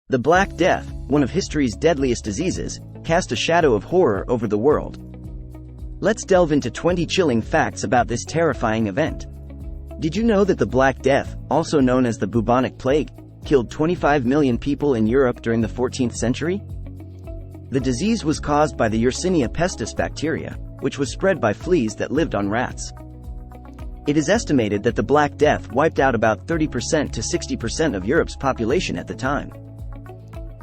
The Black Death, one of history's deadliest diseases, cast a shadow of horror over the world. Let's delve into 20 chilling facts about this terrifying event. Did you know that the Black Death, also known as the bubonic plague, killed 25 million people in Europe during the 14th century? The disease was caused by the Yersinia pestis bacteria, which was spread by fleas that lived on rats. It is estimated that the Black Death wiped out about 30% to 60% of Europe's population at the time.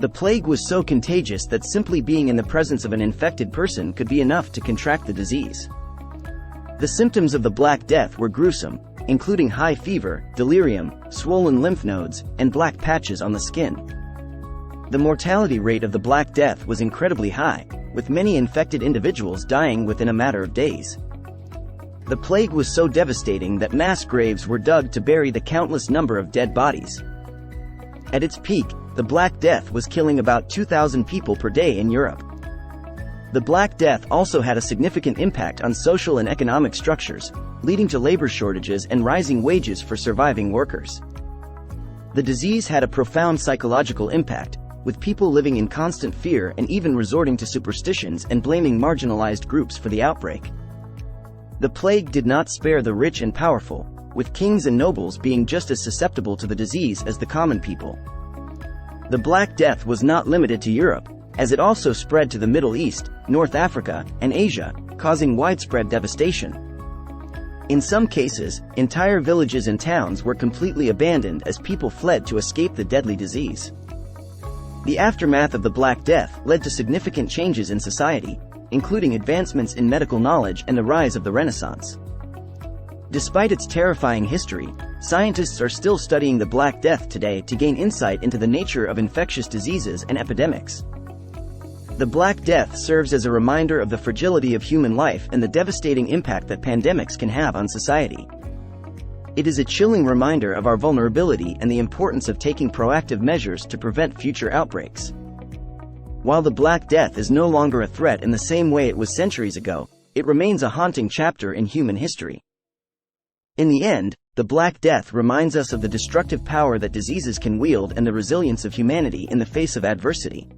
The plague was so contagious that simply being in the presence of an infected person could be enough to contract the disease. The symptoms of the Black Death were gruesome, including high fever, delirium, swollen lymph nodes, and black patches on the skin. The mortality rate of the Black Death was incredibly high, with many infected individuals dying within a matter of days. The plague was so devastating that mass graves were dug to bury the countless number of dead bodies. At its peak, the Black Death was killing about 2,000 people per day in Europe. The Black Death also had a significant impact on social and economic structures, leading to labor shortages and rising wages for surviving workers. The disease had a profound psychological impact, with people living in constant fear and even resorting to superstitions and blaming marginalized groups for the outbreak. The plague did not spare the rich and powerful, with kings and nobles being just as susceptible to the disease as the common people. The Black Death was not limited to Europe, as it also spread to the Middle East, North Africa, and Asia, causing widespread devastation. In some cases, entire villages and towns were completely abandoned as people fled to escape the deadly disease. The aftermath of the Black Death led to significant changes in society, including advancements in medical knowledge and the rise of the Renaissance. Despite its terrifying history, scientists are still studying the Black Death today to gain insight into the nature of infectious diseases and epidemics. The Black Death serves as a reminder of the fragility of human life and the devastating impact that pandemics can have on society. It is a chilling reminder of our vulnerability and the importance of taking proactive measures to prevent future outbreaks. While the Black Death is no longer a threat in the same way it was centuries ago, it remains a haunting chapter in human history. In the end, the Black Death reminds us of the destructive power that diseases can wield and the resilience of humanity in the face of adversity.